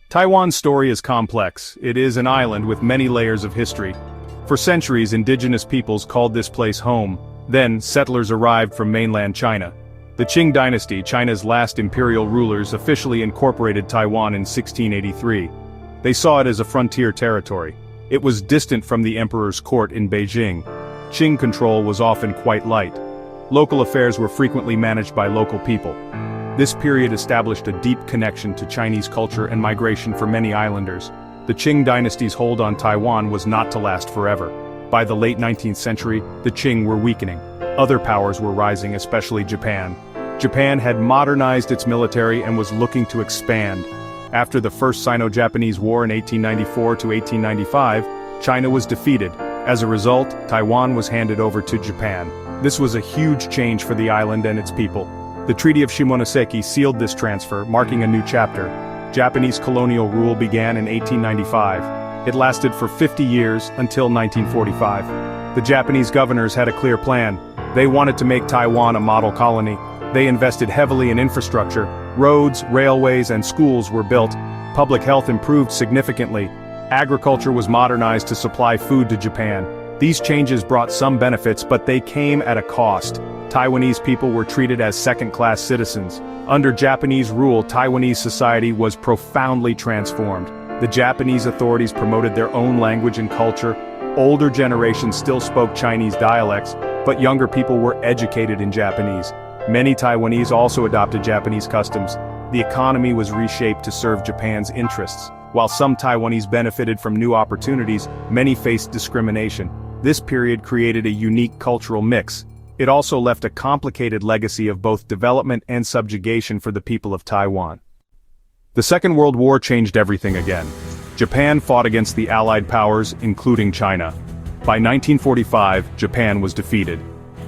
Taiwan's story is complex. It is an island with many layers of history. For centuries, indigenous peoples called this place home. Then, settlers arrived from mainland China. The Qing dynasty, China's last imperial rulers, officially incorporated Taiwan in 1683. They saw it as a frontier territory. It was distant from the emperor's court in Beijing. Qing control was often quite light. Local affairs were frequently managed by local people. This period established a deep connection to Chinese culture and migration for many islanders. The Qing dynasty's hold on Taiwan was not to last forever. By the late 19th century, the Qing were weakening. Other powers were rising, especially Japan. Japan had modernized its military and was looking to expand. After the First Sino-Japanese War in 1894 to 1895, China was defeated. As a result, Taiwan was handed over to Japan. This was a huge change for the island and its people. The Treaty of Shimonoseki sealed this transfer, marking a new chapter. Japanese colonial rule began in 1895. It lasted for 50 years, until 1945. The Japanese governors had a clear plan. They wanted to make Taiwan a model colony. They invested heavily in infrastructure. Roads, railways, and schools were built. Public health improved significantly. Agriculture was modernized to supply food to Japan. These changes brought some benefits, but they came at a cost. Taiwanese people were treated as second-class citizens. Under Japanese rule, Taiwanese society was profoundly transformed. The Japanese authorities promoted their own language and culture. Older generations still spoke Chinese dialects, but younger people were educated in Japanese. Many Taiwanese also adopted Japanese customs. The economy was reshaped to serve Japan's interests. While some Taiwanese benefited from new opportunities, many faced discrimination. This period created a unique cultural mix. It also left a complicated legacy of both development and subjugation for the people of Taiwan. The Second World War changed everything again. Japan fought against the Allied powers, including China. By 1945, Japan was defeated.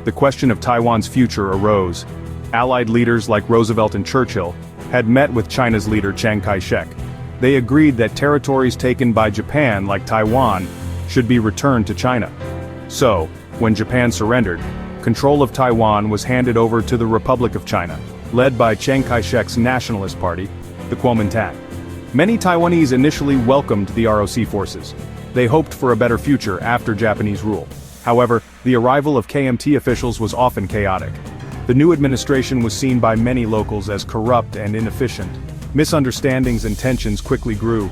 The question of Taiwan's future arose. Allied leaders like Roosevelt and Churchill had met with China's leader Chiang Kai-shek. They agreed that territories taken by Japan, like Taiwan, should be returned to China. So, when Japan surrendered, control of Taiwan was handed over to the Republic of China, led by Chiang Kai-shek's Nationalist Party, the Kuomintang. Many Taiwanese initially welcomed the ROC forces. They hoped for a better future after Japanese rule. However, the arrival of KMT officials was often chaotic. The new administration was seen by many locals as corrupt and inefficient. Misunderstandings and tensions quickly grew.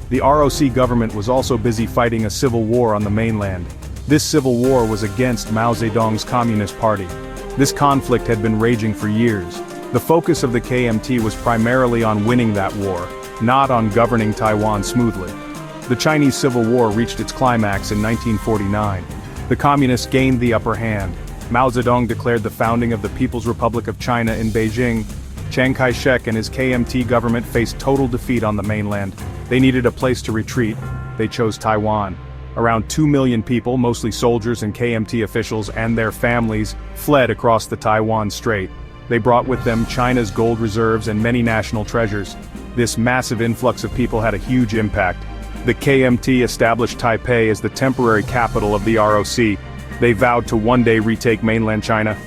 The ROC government was also busy fighting a civil war on the mainland. This civil war was against Mao Zedong's Communist Party. This conflict had been raging for years. The focus of the KMT was primarily on winning that war, not on governing Taiwan smoothly. The Chinese Civil War reached its climax in 1949. The Communists gained the upper hand. Mao Zedong declared the founding of the People's Republic of China in Beijing. Chiang Kai-shek and his KMT government faced total defeat on the mainland. They needed a place to retreat. They chose Taiwan. Around 2 million people, mostly soldiers and KMT officials and their families, fled across the Taiwan Strait. They brought with them China's gold reserves and many national treasures. This massive influx of people had a huge impact. The KMT established Taipei as the temporary capital of the ROC. They vowed to one day retake mainland China.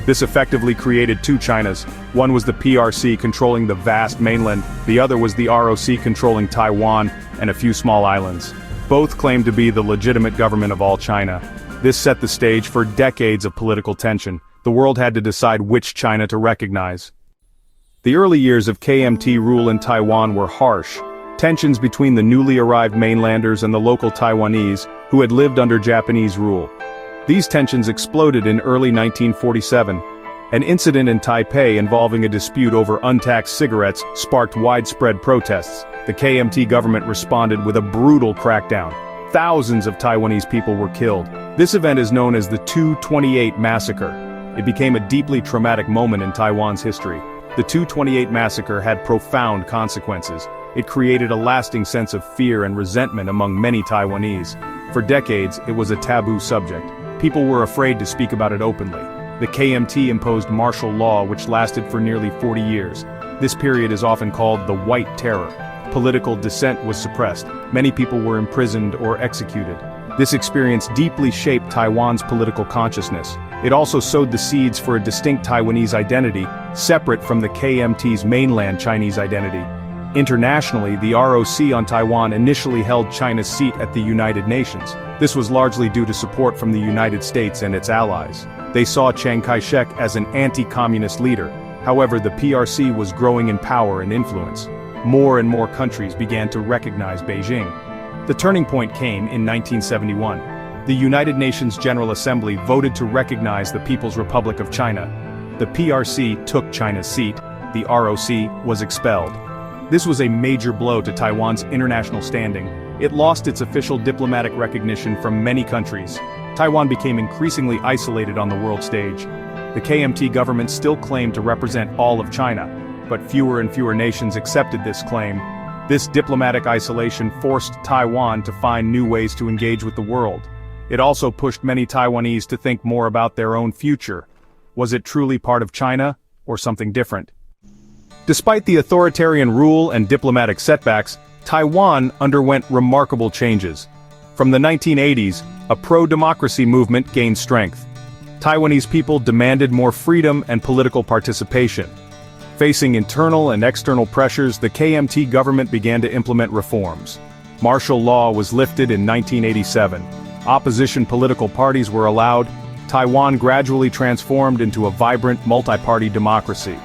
This effectively created two Chinas. One was the PRC controlling the vast mainland, the other was the ROC controlling Taiwan and a few small islands. Both claimed to be the legitimate government of all China. This set the stage for decades of political tension. The world had to decide which China to recognize. The early years of KMT rule in Taiwan were harsh. Tensions between the newly arrived mainlanders and the local Taiwanese, who had lived under Japanese rule. These tensions exploded in early 1947. An incident in Taipei involving a dispute over untaxed cigarettes sparked widespread protests. The KMT government responded with a brutal crackdown. Thousands of Taiwanese people were killed. This event is known as the 228 Massacre. It became a deeply traumatic moment in Taiwan's history. The 228 Massacre had profound consequences. It created a lasting sense of fear and resentment among many Taiwanese. For decades, it was a taboo subject. People were afraid to speak about it openly. The KMT imposed martial law which lasted for nearly 40 years. This period is often called the White Terror. Political dissent was suppressed. Many people were imprisoned or executed. This experience deeply shaped Taiwan's political consciousness. It also sowed the seeds for a distinct Taiwanese identity, separate from the KMT's mainland Chinese identity. Internationally, the ROC on Taiwan initially held China's seat at the United Nations. This was largely due to support from the United States and its allies. They saw Chiang Kai-shek as an anti-communist leader. However, the PRC was growing in power and influence. More and more countries began to recognize Beijing. The turning point came in 1971. The United Nations General Assembly voted to recognize the People's Republic of China. The PRC took China's seat. The ROC was expelled. This was a major blow to Taiwan's international standing. It lost its official diplomatic recognition from many countries. Taiwan became increasingly isolated on the world stage. The KMT government still claimed to represent all of China, but fewer and fewer nations accepted this claim. This diplomatic isolation forced Taiwan to find new ways to engage with the world. It also pushed many Taiwanese to think more about their own future. Was it truly part of China, or something different? Despite the authoritarian rule and diplomatic setbacks, Taiwan underwent remarkable changes. From the 1980s, a pro-democracy movement gained strength. Taiwanese people demanded more freedom and political participation. Facing internal and external pressures, the KMT government began to implement reforms. Martial law was lifted in 1987. Opposition political parties were allowed. Taiwan gradually transformed into a vibrant, multi-party democracy.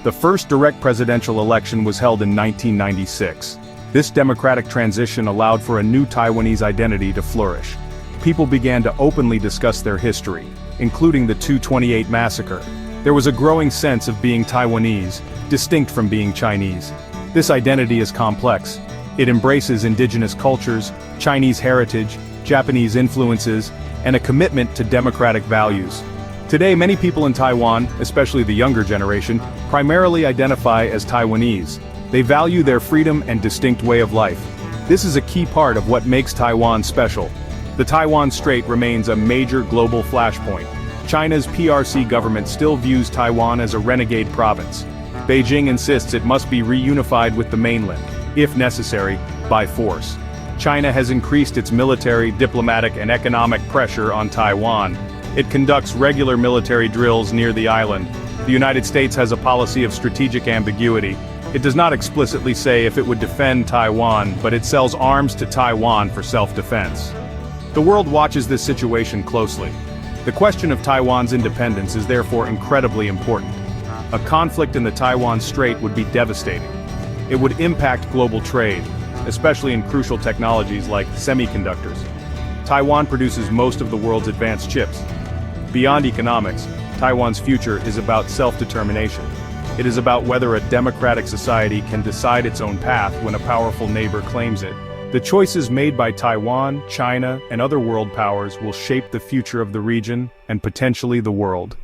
The first direct presidential election was held in 1996. This democratic transition allowed for a new Taiwanese identity to flourish. People began to openly discuss their history, including the 2/28 massacre. There was a growing sense of being Taiwanese, distinct from being Chinese. This identity is complex. It embraces indigenous cultures, Chinese heritage, Japanese influences, and a commitment to democratic values. Today, many people in Taiwan, especially the younger generation, primarily identify as Taiwanese. They value their freedom and distinct way of life. This is a key part of what makes Taiwan special. The Taiwan Strait remains a major global flashpoint. China's PRC government still views Taiwan as a renegade province. Beijing insists it must be reunified with the mainland, if necessary, by force. China has increased its military, diplomatic, and economic pressure on Taiwan. It conducts regular military drills near the island. The United States has a policy of strategic ambiguity. It does not explicitly say if it would defend Taiwan, but it sells arms to Taiwan for self-defense. The world watches this situation closely. The question of Taiwan's independence is therefore incredibly important. A conflict in the Taiwan Strait would be devastating. It would impact global trade, especially in crucial technologies like semiconductors. Taiwan produces most of the world's advanced chips. Beyond economics, Taiwan's future is about self-determination. It is about whether a democratic society can decide its own path when a powerful neighbor claims it. The choices made by Taiwan, China, and other world powers will shape the future of the region and potentially the world.